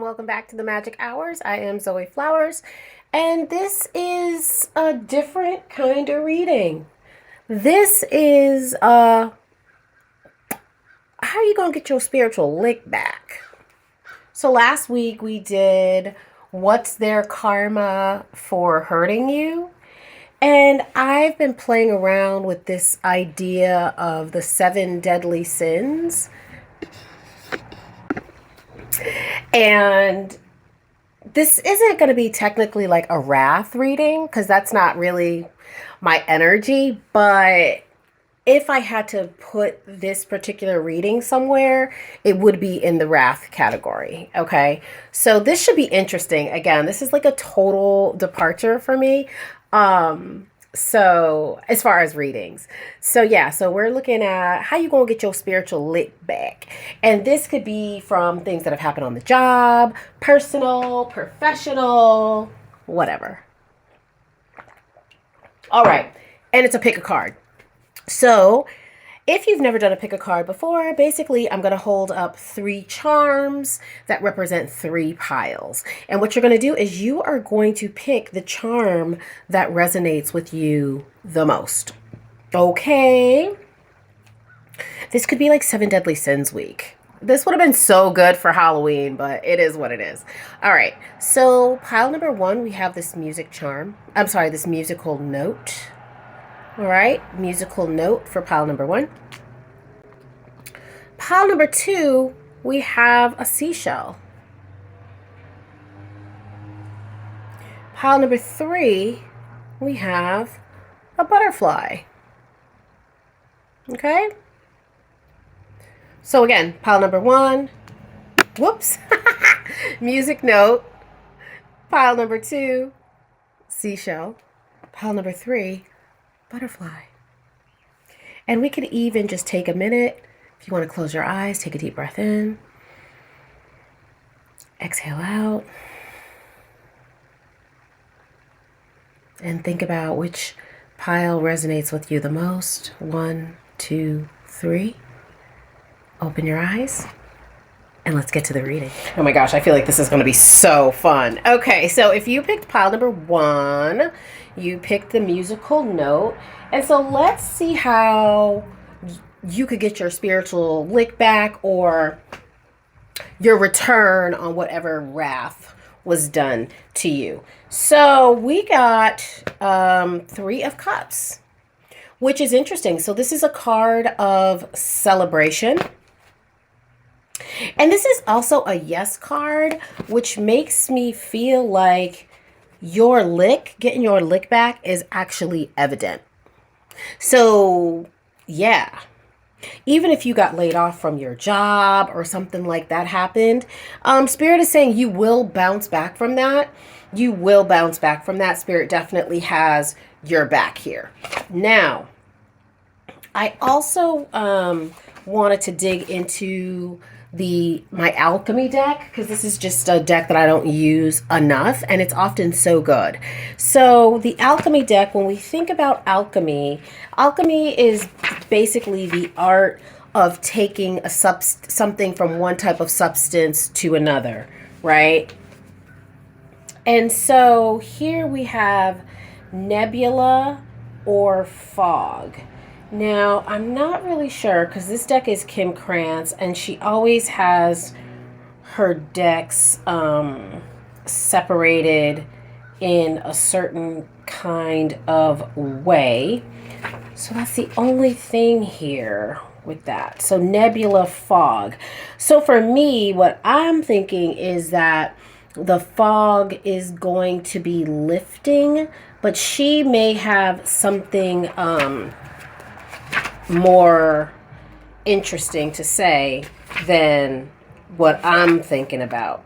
welcome back to the Magic Hours. I am Zoe Flowers, and this is a different kind of reading. This is how you gonna get your spiritual lick back? So last week we did what's their karma for hurting you? And I've been playing around with this idea of the 7 deadly sins. And this isn't going to be technically like a wrath reading because that's not really my energy. But if I had to put this particular reading somewhere, it would be in the wrath category. Okay. So this should be interesting. Again, this is like a total departure for me. So as far as readings. So yeah, so we're looking at how you gonna get your spiritual lick back. And this could be from things that have happened on the job, personal, professional, whatever. All right. And it's a pick a card. So if you've never done a pick a card before, basically I'm going to hold up 3 charms that represent 3 piles. And what you're going to do is you are going to pick the charm that resonates with you the most. Okay. This could be like 7 Deadly Sins week. This would have been so good for Halloween, but it is what it is. All right. So pile number 1, we have this music charm. I'm sorry, this musical note. All right, musical note for pile number 1. Pile number 2, we have a seashell. Pile number 3, we have a butterfly. Okay? So again, pile number 1, whoops, music note. Pile number 2, seashell. Pile number 3, butterfly. And we could even just take a minute. If you want to close your eyes, take a deep breath in. Exhale out. And think about which pile resonates with you the most. 1, 2, 3. Open your eyes. And let's get to the reading. Oh my gosh, I feel like this is going to be so fun. Okay, so if you picked pile number 1, you picked the musical note. And so let's see how you could get your spiritual lick back or your return on whatever wrath was done to you. So we got 3 of Cups, which is interesting. So this is a card of celebration. And this is also a yes card, which makes me feel like getting your lick back is actually evident. So yeah, even if you got laid off from your job or something like that happened, Spirit is saying you will bounce back from that. You will bounce back from that. Spirit definitely has your back here. Now, I also wanted to dig into my alchemy deck, because this is just a deck that I don't use enough and it's often so good. So the alchemy deck, when we think about alchemy is basically the art of taking something from one type of substance to another, right? And so here we have nebula or fog. Now, I'm not really sure because this deck is Kim Krantz and she always has her decks separated in a certain kind of way. So that's the only thing here with that. So nebula, fog. So for me, what I'm thinking is that the fog is going to be lifting, but she may have something more interesting to say than what I'm thinking about.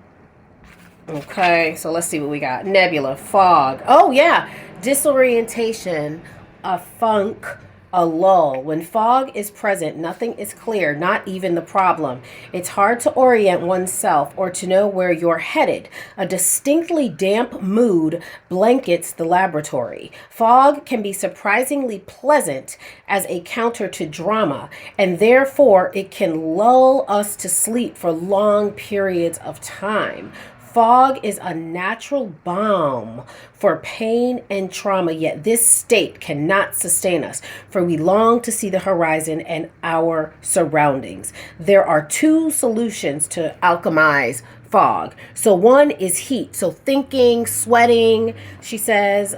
Okay, so let's see what we got. Nebula, fog. Oh yeah, disorientation, a funk, A lull. When fog is present, nothing is clear, not even the problem. It's hard to orient oneself or to know where you're headed. A distinctly damp mood blankets the laboratory. Fog can be surprisingly pleasant as a counter to drama, and therefore it can lull us to sleep for long periods of time. Fog is a natural balm for pain and trauma, yet this state cannot sustain us, for we long to see the horizon and our surroundings. There are two solutions to alchemize fog. So one is heat. So thinking, sweating, she says,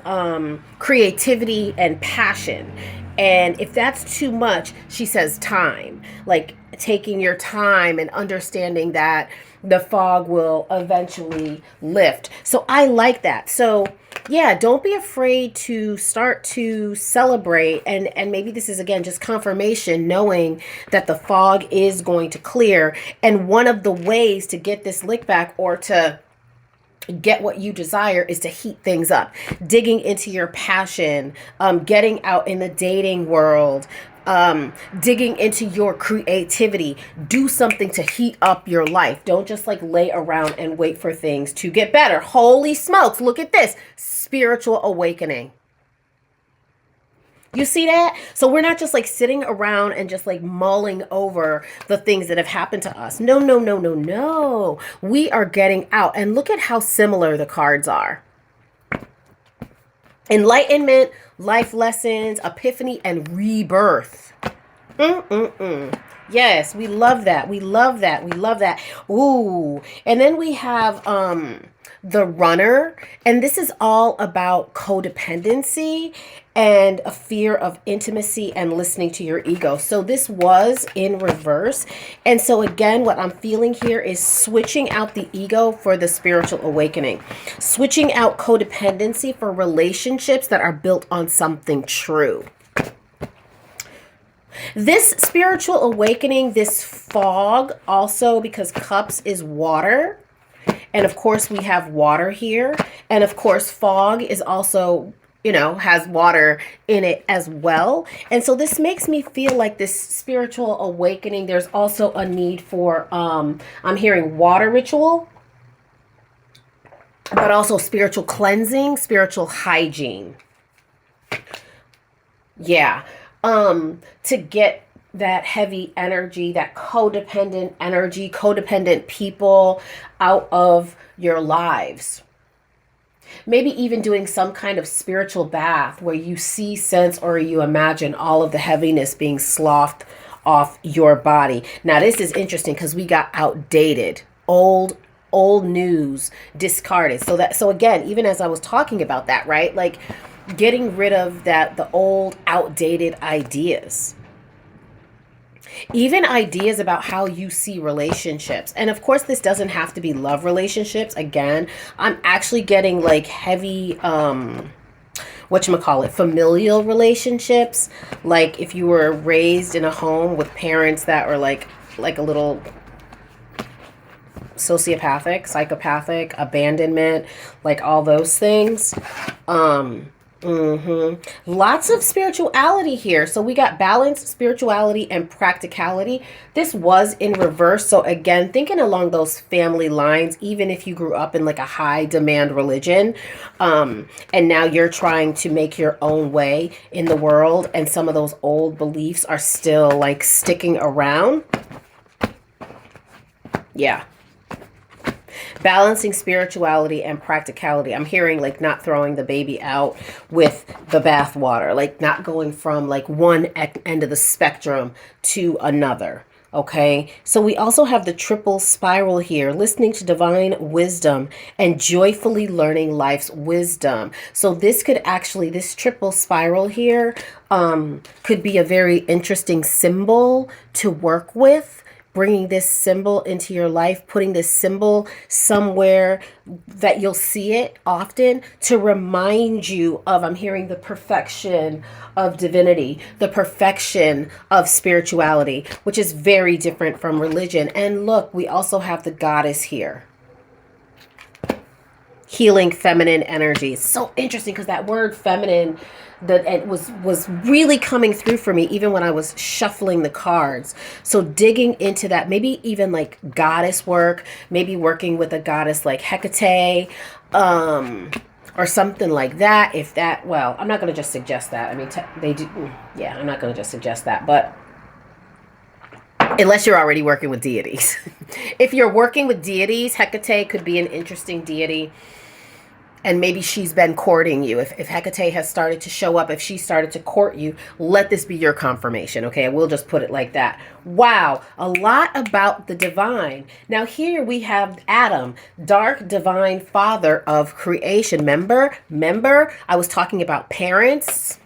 creativity and passion. And if that's too much, she says time. Like taking your time and understanding that the fog will eventually lift. So I like that. So yeah, don't be afraid to start to celebrate. And maybe this is, again, just confirmation, knowing that the fog is going to clear. And one of the ways to get this lick back or to get what you desire is to heat things up, digging into your passion, getting out in the dating world, digging into your creativity. Do something to heat up your life. Don't just like lay around and wait for things to get better. Holy smokes, look at this. Spiritual awakening. You see that? So we're not just like sitting around and just like mulling over the things that have happened to us. No, no, no, no, no. We are getting out. And look at how similar the cards are. Enlightenment, life lessons, epiphany, and rebirth. Yes, we love that. We love that. We love that. Ooh. And then we have the runner. And this is all about codependency and a fear of intimacy and listening to your ego. So this was in reverse. And so again, what I'm feeling here is switching out the ego for the spiritual awakening. Switching out codependency for relationships that are built on something true. This spiritual awakening, this fog also, because cups is water. And of course we have water here. And of course fog is also, you know, has water in it as well. And so this makes me feel like this spiritual awakening. There's also a need for, I'm hearing water ritual, but also spiritual cleansing, spiritual hygiene. Yeah. To get that heavy energy, that codependent energy, codependent people out of your lives. Maybe even doing some kind of spiritual bath where you see, sense, or you imagine all of the heaviness being sloughed off your body. Now, this is interesting because we got outdated, old news, discarded. So again, even as I was talking about that, right? Like getting rid of the old, outdated ideas. Even ideas about how you see relationships. And of course, this doesn't have to be love relationships. Again, I'm actually getting like heavy, whatchamacallit, familial relationships. Like if you were raised in a home with parents that were like a little sociopathic, psychopathic, abandonment, like all those things. Lots of spirituality here. So we got balance, spirituality, and practicality. This was in reverse. So again, thinking along those family lines, even if you grew up in like a high demand religion, and now you're trying to make your own way in the world, and some of those old beliefs are still like sticking around. Yeah. Balancing spirituality and practicality. I'm hearing like not throwing the baby out with the bathwater, like not going from like one end of the spectrum to another. Okay, so we also have the triple spiral here, listening to divine wisdom and joyfully learning life's wisdom. So this could actually, this triple spiral here could be a very interesting symbol to work with. Bringing this symbol into your life, putting this symbol somewhere that you'll see it often to remind you of, I'm hearing the perfection of divinity, the perfection of spirituality, which is very different from religion. And look, we also have the goddess here. healing feminine energy. It's so interesting because that word feminine, that it was really coming through for me even when I was shuffling the cards. So digging into that, maybe even like goddess work, maybe working with a goddess like Hecate, or something like that. If that, well, I'm not going to just suggest that. I mean, they do, yeah, I'm not going to just suggest that, but unless you're already working with deities. If you're working with deities, Hecate could be an interesting deity. And maybe she's been courting you. If Hecate has started to show up, if she started to court you, let this be your confirmation. Okay, we'll just put it like that. Wow, a lot about the divine. Now here we have Adam, dark divine father of creation. Remember, I was talking about parents.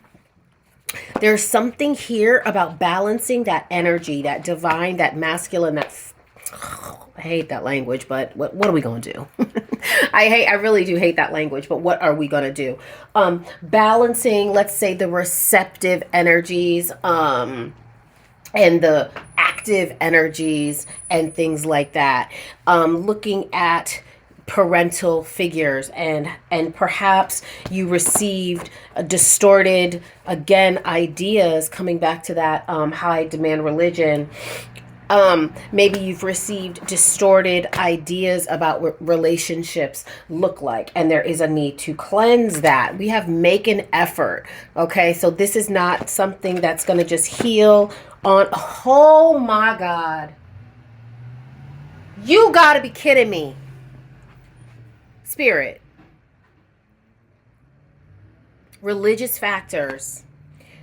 There's something here about balancing that energy, that divine, that masculine, that I hate that language, but what are we going to do? I really do hate that language, but what are we going to do? Balancing, let's say, the receptive energies, and the active energies and things like that. Looking at parental figures, and perhaps you received distorted, again, ideas, coming back to that high demand religion. Maybe you've received distorted ideas about what relationships look like, and there is a need to cleanse that. We have make an effort. Okay, so this is not something that's going to just heal on. Oh my God. You got to be kidding me. Spirit. Religious factors.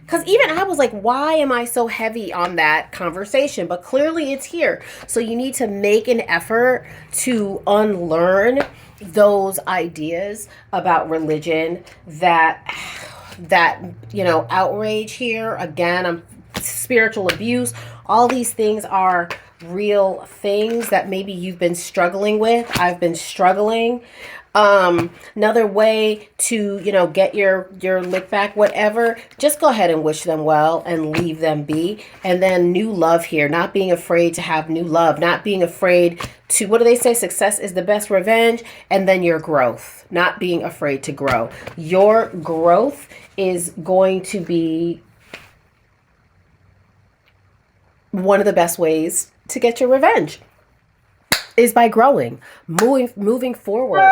Because even I was like, why am I so heavy on that conversation? But clearly it's here. So you need to make an effort to unlearn those ideas about religion that outrage here. Again, spiritual abuse. All these things are real things that maybe you've been struggling with. I've been struggling. Another way to, get your lick back, whatever, just go ahead and wish them well and leave them be. And then new love here, not being afraid to have new love, not being afraid to, what do they say? Success is the best revenge. And then your growth, not being afraid to grow. Your growth is going to be one of the best ways to get your revenge is by growing, moving forward.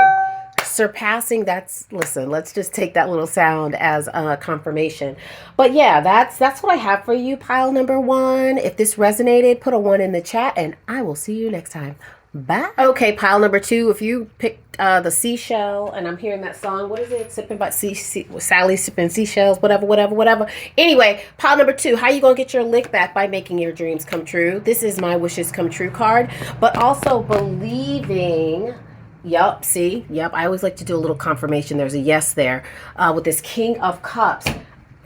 Surpassing, listen, let's just take that little sound as a confirmation. But yeah, that's what I have for you, pile number 1. If this resonated, put a 1 in the chat, and I will see you next time. Bye. Okay, pile number 2. If you picked the seashell, and I'm hearing that song, what is it? Sipping by Sally sipping seashells, whatever. Anyway, pile number 2. How you gonna get your lick back? By making your dreams come true. This is my wishes come true card, but also believing. Yup, see? Yup, I always like to do a little confirmation. There's a yes there. With this King of Cups,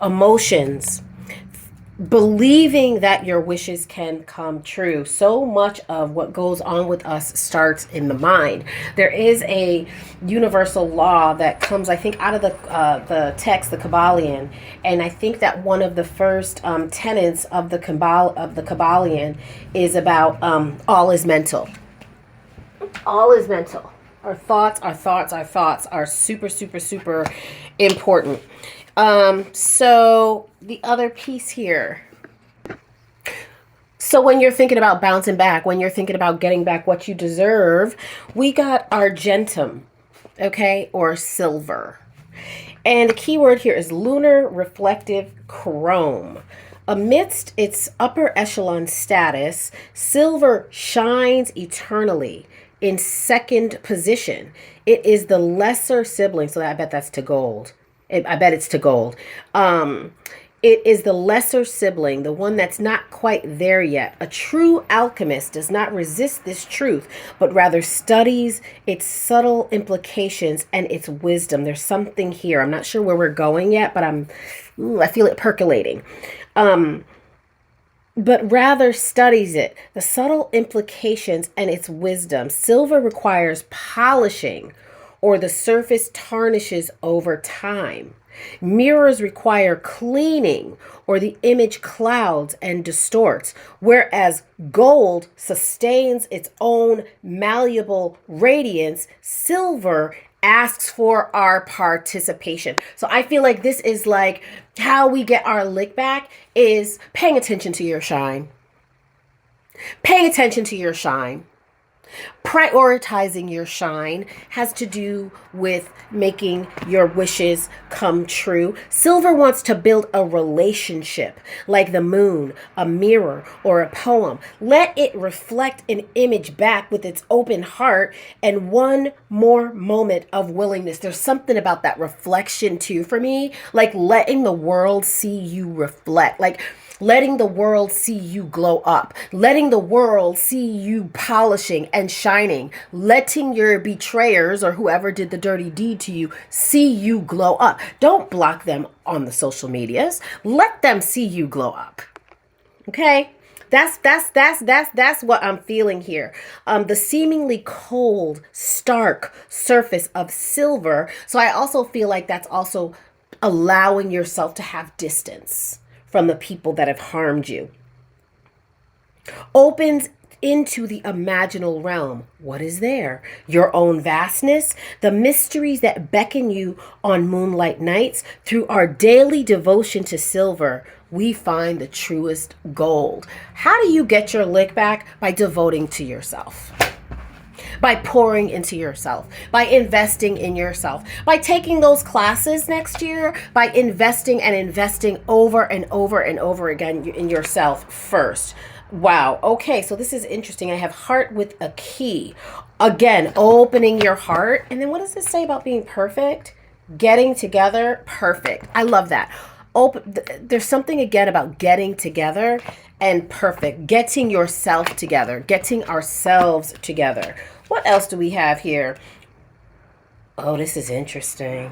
emotions, believing that your wishes can come true. So much of what goes on with us starts in the mind. There is a universal law that comes, I think, out of the text, the Kabbalion, and I think that one of the first tenets of the Kabbalion is about all is mental. All is mental. Our thoughts are super, super, super important. So the other piece here. So when you're thinking about bouncing back, when you're thinking about getting back what you deserve, we got argentum, okay, or silver. And the key word here is lunar reflective chrome. Amidst its upper echelon status, silver shines eternally. In second position, it is the lesser sibling. So I bet that's to gold. I bet it's to gold. It is the lesser sibling, the one that's not quite there yet. A true alchemist does not resist this truth, but rather studies its subtle implications and its wisdom. There's something here. I'm not sure where we're going yet, but I feel it percolating. But rather studies it, the subtle implications and its wisdom. Silver requires polishing, or the surface tarnishes over time. Mirrors require cleaning, or the image clouds and distorts, whereas gold sustains its own malleable radiance. Silver asks for our participation. So I feel like this is like how we get our lick back is paying attention to your shine. Paying attention to your shine. Prioritizing your shine has to do with making your wishes come true. Silver wants to build a relationship like the moon, a mirror, or a poem. Let it reflect an image back with its open heart and one more moment of willingness. There's something about that reflection too for me, like letting the world see you reflect, like letting the world see you glow up, letting the world see you polishing and shining, letting your betrayers or whoever did the dirty deed to you see you glow up. Don't block them on the social medias. Let them see you glow up. Okay? That's what I'm feeling here. The seemingly cold, stark surface of silver. So I also feel like that's also allowing yourself to have distance from the people that have harmed you. Opens into the imaginal realm. What is there? Your own vastness, the mysteries that beckon you on moonlight nights. Through our daily devotion to silver, we find the truest gold. How do you get your lick back? By devoting to yourself. By pouring into yourself, by investing in yourself, by taking those classes next year, by investing and investing over and over and over again in yourself first. Wow. Okay. So this is interesting. I have heart with a key. Again, opening your heart. And then what does this say about being perfect? Getting together. Perfect. I love that. There's something again about getting together and perfect. Getting yourself together. Getting ourselves together. What else do we have here? Oh, this is interesting.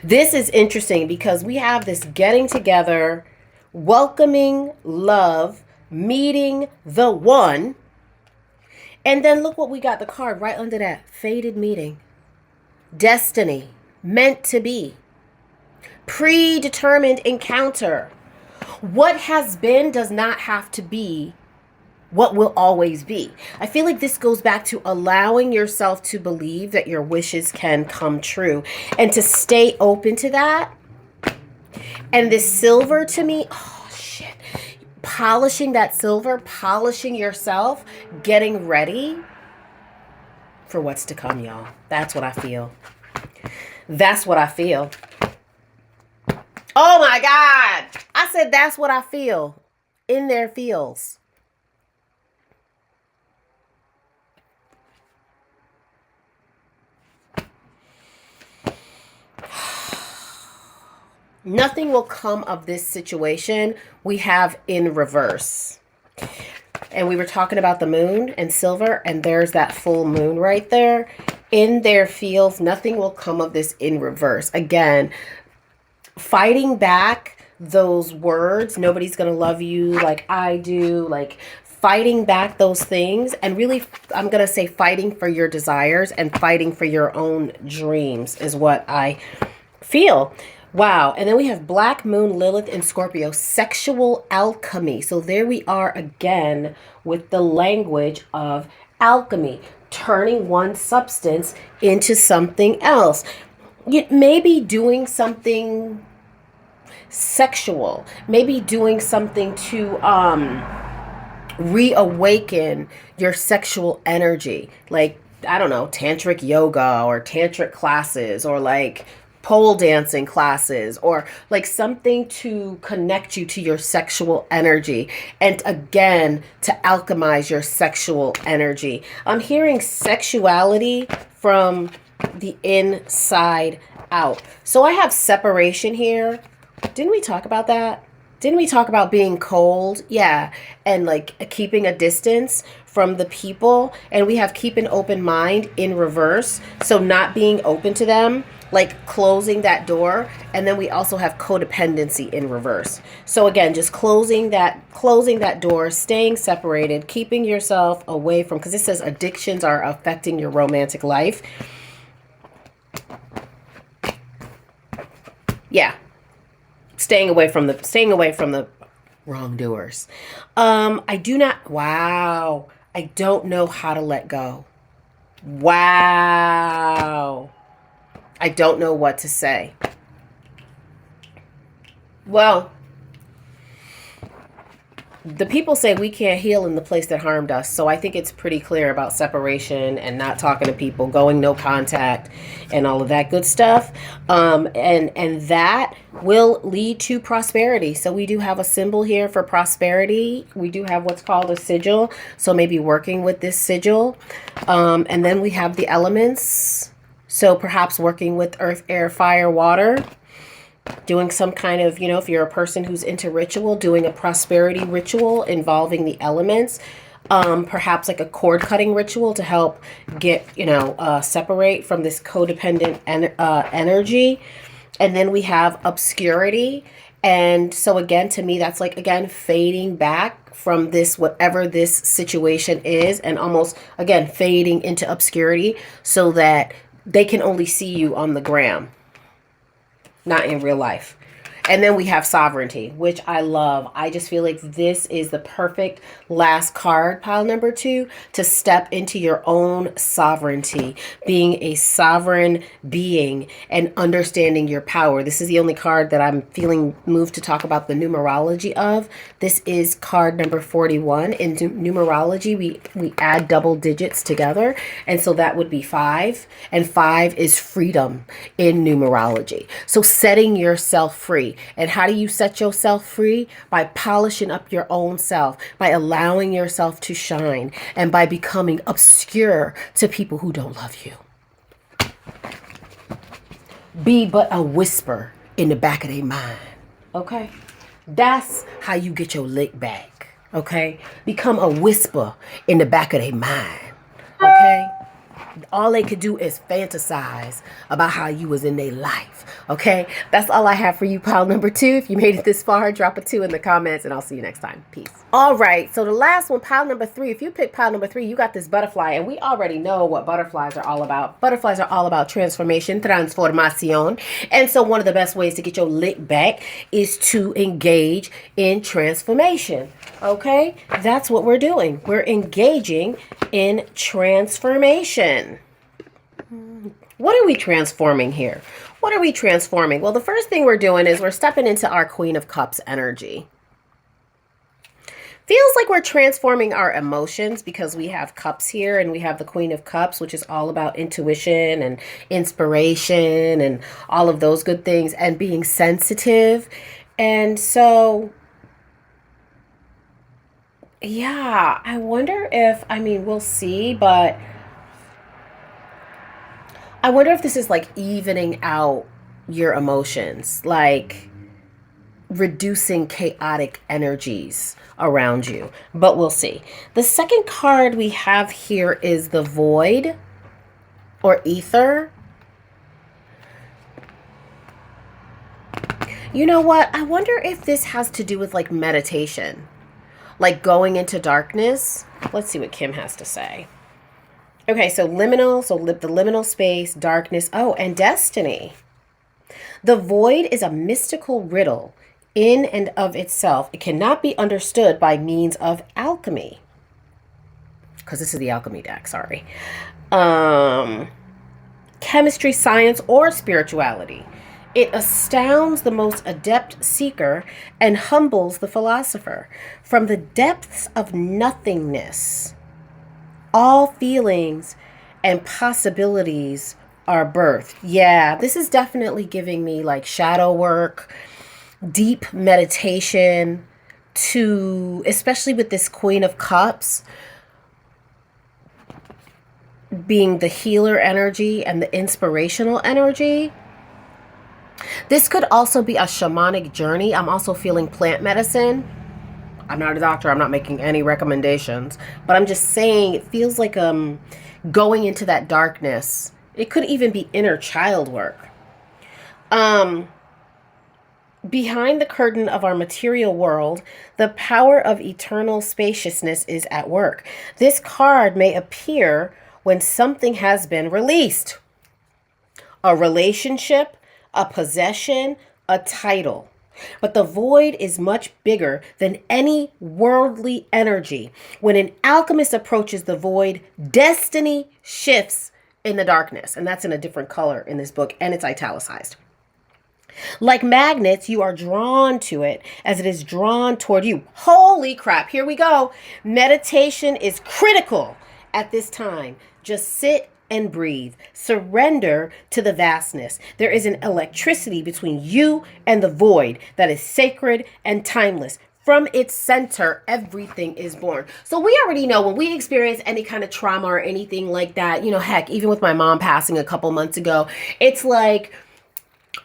This is interesting because we have this getting together, welcoming love, meeting the one. And then look what we got, the card right under that. Fated meeting. Destiny. Meant to be. Predetermined encounter. What has been does not have to be what will always be. I feel like this goes back to allowing yourself to believe that your wishes can come true and to stay open to that. And this silver to me, oh shit, polishing that silver, polishing yourself, getting ready for what's to come, y'all. That's what I feel. That's what I feel. Oh my God. I said that's what I feel in their feels. Nothing will come of this situation. We have in reverse. And we were talking about the moon and silver, and there's that full moon right there. In their fields, nothing will come of this in reverse. Again, fighting back those words, nobody's going to love you like I do, like fighting back those things, and really, I'm going to say fighting for your desires and fighting for your own dreams is what I feel. Wow. And then we have Black Moon, Lilith, and Scorpio, sexual alchemy. So there we are again with the language of alchemy, turning one substance into something else. You may be doing something sexual, maybe doing something to reawaken your sexual energy. Like, I don't know, tantric yoga or tantric classes or like pole dancing classes or like something to connect you to your sexual energy and again to alchemize your sexual energy. I'm hearing sexuality from the inside out. So I have separation here. Didn't we talk about that? Didn't we talk about being cold? Yeah. And like keeping a distance from the people. And we have keep an open mind in reverse. So not being open to them, like closing that door. And then we also have codependency in reverse. So again, just closing that door, staying separated, keeping yourself away from, because it says addictions are affecting your romantic life. Yeah. Staying away from the wrongdoers. I don't know how to let go. Wow. I don't know what to say. Well, the people say we can't heal in the place that harmed us. So I think it's pretty clear about separation and not talking to people, going no contact, and all of that good stuff. And that will lead to prosperity. So we do have a symbol here for prosperity. We do have what's called a sigil. So maybe working with this sigil. And then we have the elements. So perhaps working with earth, air, fire, water. Doing some kind of, if you're a person who's into ritual, doing a prosperity ritual involving the elements, perhaps like a cord cutting ritual to help get, separate from this codependent energy. And then we have obscurity. And so again, to me, that's like, again, fading back from this, whatever this situation is, and almost, again, fading into obscurity so that they can only see you on the gram, not in real life. And then we have sovereignty, which I love. I just feel like this is the perfect last card, pile number 2, to step into your own sovereignty, being a sovereign being and understanding your power. This is the only card that I'm feeling moved to talk about the numerology of. This is card number 41. In numerology, we add double digits together. And so that would be 5. And 5 is freedom in numerology. So setting yourself free. And how do you set yourself free? By polishing up your own self, by allowing yourself to shine, and by becoming obscure to people who don't love you. Be but a whisper in the back of their mind. Okay? That's how you get your lick back. Okay? Become a whisper in the back of their mind. Okay? All they could do is fantasize about how you was in their life. Okay? That's all I have for you, pile number 2. If you made it this far, drop a 2 in the comments, and I'll see you next time. Peace. All right. So the last one, pile number 3. If you pick pile number 3, you got this butterfly, and we already know what butterflies are all about. Butterflies are all about transformation, transformación. And so one of the best ways to get your lick back is to engage in transformation. Okay? That's what we're doing. We're engaging in transformation. What are we transforming here? What are we transforming? Well, the first thing we're doing is we're stepping into our Queen of Cups energy. Feels like we're transforming our emotions because we have cups here and we have the Queen of Cups, which is all about intuition and inspiration and all of those good things and being sensitive. And so, yeah, I wonder if, we'll see, but I wonder if this is like evening out your emotions, like reducing chaotic energies around you, but we'll see. The second card we have here is the Void or Ether. You know what? I wonder if this has to do with like meditation, like going into darkness. Let's see what Kim has to say. Okay, so liminal, the liminal space, darkness, and destiny. The void is a mystical riddle in and of itself. It cannot be understood by means of alchemy. Because this is the alchemy deck, sorry. Chemistry, science, or spirituality. It astounds the most adept seeker and humbles the philosopher. From the depths of nothingness, all feelings and possibilities are birthed. Yeah, this is definitely giving me like shadow work, deep meditation, to especially with this Queen of Cups being the healer energy and the inspirational energy. This could also be a shamanic journey. I'm also feeling plant medicine. I'm not a doctor. I'm not making any recommendations, but I'm just saying it feels like going into that darkness. It could even be inner child work. Behind the curtain of our material world, the power of eternal spaciousness is at work. This card may appear when something has been released. A relationship, a possession, a title. But the void is much bigger than any worldly energy. When an alchemist approaches the void, destiny shifts in the darkness. And that's in a different color in this book, and it's italicized. Like magnets, you are drawn to it as it is drawn toward you. Holy crap, here we go. Meditation is critical at this time. Just sit and breathe. Surrender to the vastness. There is an electricity between you and the void that is sacred and timeless. From its center, everything is born. So we already know when we experience any kind of trauma or anything like that, you know, heck, even with my mom passing a couple months ago, it's like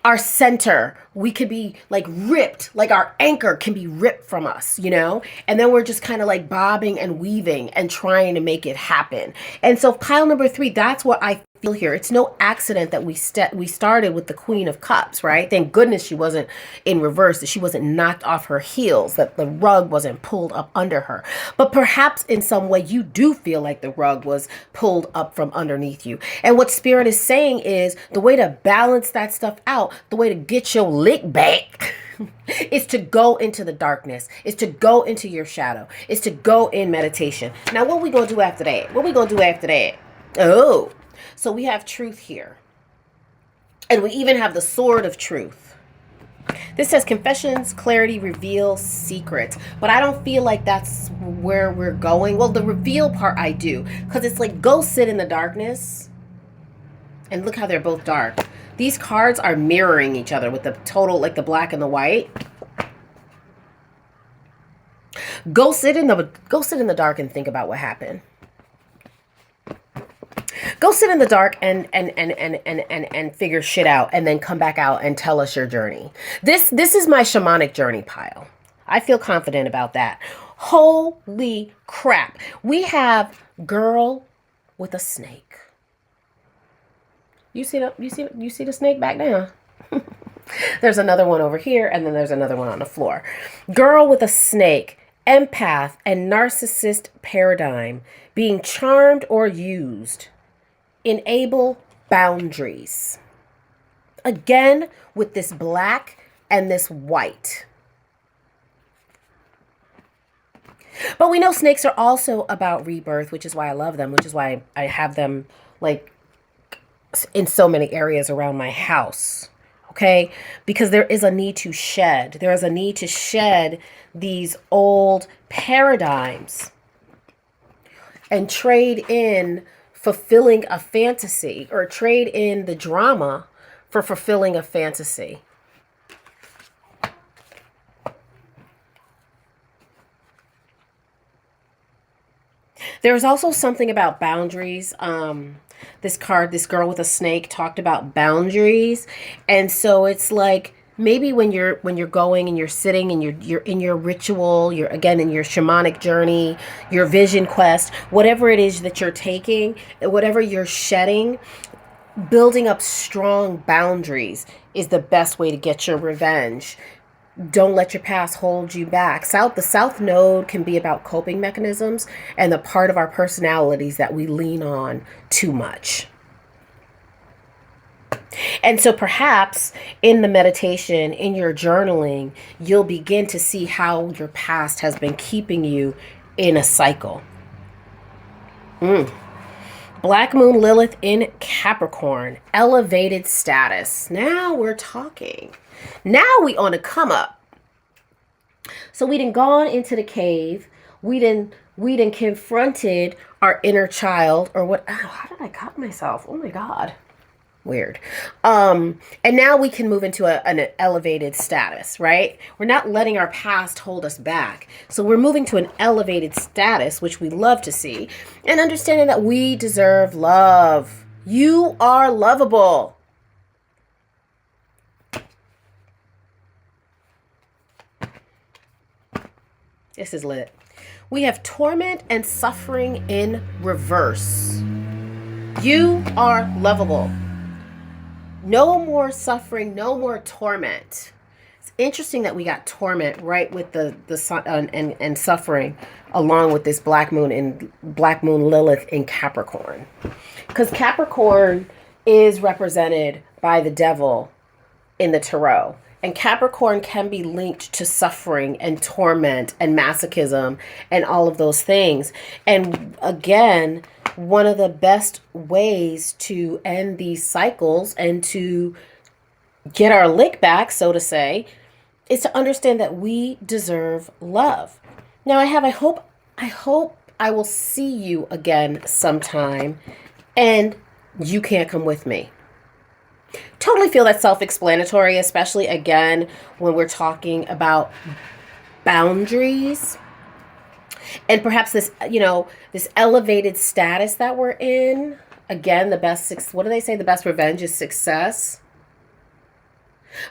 our center, we could be like ripped, like our anchor can be ripped from us, you know? And then we're just kind of like bobbing and weaving and trying to make it happen. And so pile number 3, that's what I feel here. It's no accident that we started with the Queen of Cups, right? Thank goodness she wasn't in reverse, that she wasn't knocked off her heels, that the rug wasn't pulled up under her. But perhaps in some way you do feel like the rug was pulled up from underneath you. And what Spirit is saying is the way to balance that stuff out, the way to get your lick back is to go into the darkness, is to go into your shadow, is to go in meditation. Now, what we going to do after that? What we going to do after that? Oh, so we have truth here. And we even have the sword of truth. This says confessions, clarity, reveal, secret. But I don't feel like that's where we're going. Well, the reveal part I do. Because it's like, go sit in the darkness. And look how they're both dark. These cards are mirroring each other with the total, like the black and the white. Go sit in the dark and think about what happened. Go sit in the dark and figure shit out, and then come back out and tell us your journey. This is my shamanic journey pile. I feel confident about that. Holy crap. We have girl with a snake. You see the snake back down? There's another one over here, and then there's another one on the floor. Girl with a snake, empath and narcissist paradigm, being charmed or used. Enable boundaries. Again, with this black and this white. But we know snakes are also about rebirth, which is why I love them, which is why I have them like in so many areas around my house. Okay? Because there is a need to shed. There is a need to shed these old paradigms and trade in fulfilling a fantasy, or trade in the drama for fulfilling a fantasy. There's also something about boundaries. This card, this girl with a snake, talked about boundaries. And so it's like, maybe when you're going and you're sitting and you're in your ritual, you're again in your shamanic journey, your vision quest, whatever it is that you're taking, whatever you're shedding, building up strong boundaries is the best way to get your revenge. Don't let your past hold you back. The South Node can be about coping mechanisms and the part of our personalities that we lean on too much. And so perhaps in the meditation, in your journaling, you'll begin to see how your past has been keeping you in a cycle. Black Moon Lilith in Capricorn, elevated status. Now we're talking. Now we on a come up. So we done gone into the cave. We done confronted our inner child, or what? Oh, how did I cut myself? Oh my God. Weird. And now we can move into an elevated status, right? We're not letting our past hold us back. So we're moving to an elevated status, which we love to see, and understanding that we deserve love. You are lovable. This is lit. We have torment and suffering in reverse. You are lovable. No more suffering, no more torment. It's interesting that we got torment right with the sun and suffering along with this Black Moon Lilith in Capricorn. Because Capricorn is represented by the devil in the tarot. And Capricorn can be linked to suffering and torment and masochism and all of those things. And again, one of the best ways to end these cycles and to get our lick back, so to say, is to understand that we deserve love. Now I hope I will see you again sometime and you can't come with me. Totally feel that's self-explanatory, especially again when we're talking about boundaries and perhaps this, this elevated status that we're in. Again, what do they say? The best revenge is success.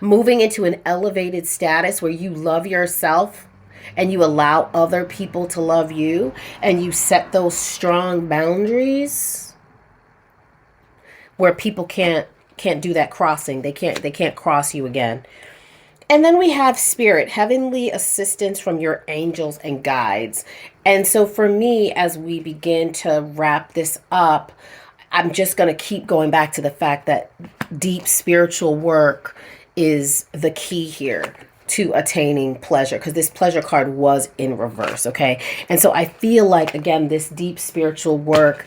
Moving into an elevated status where you love yourself and you allow other people to love you and you set those strong boundaries where people can't do that crossing. They can't cross you again. And then we have spirit, heavenly assistance from your angels and guides. And so for me, as we begin to wrap this up, I'm just going to keep going back to the fact that deep spiritual work is the key here to attaining pleasure, because this pleasure card was in reverse. Okay. And so I feel like, again, this deep spiritual work,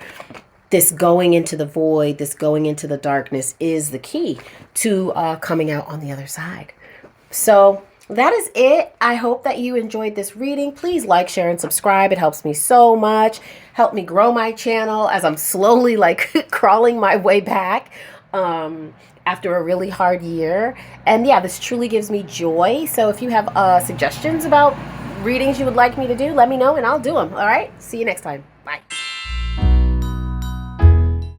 this going into the void, this going into the darkness is the key to coming out on the other side. So that is it. I hope that you enjoyed this reading. Please like, share, and subscribe. It helps me so much. Help me grow my channel as I'm slowly crawling my way back after a really hard year. And yeah, this truly gives me joy. So if you have suggestions about readings you would like me to do, let me know and I'll do them. All right. See you next time. Bye.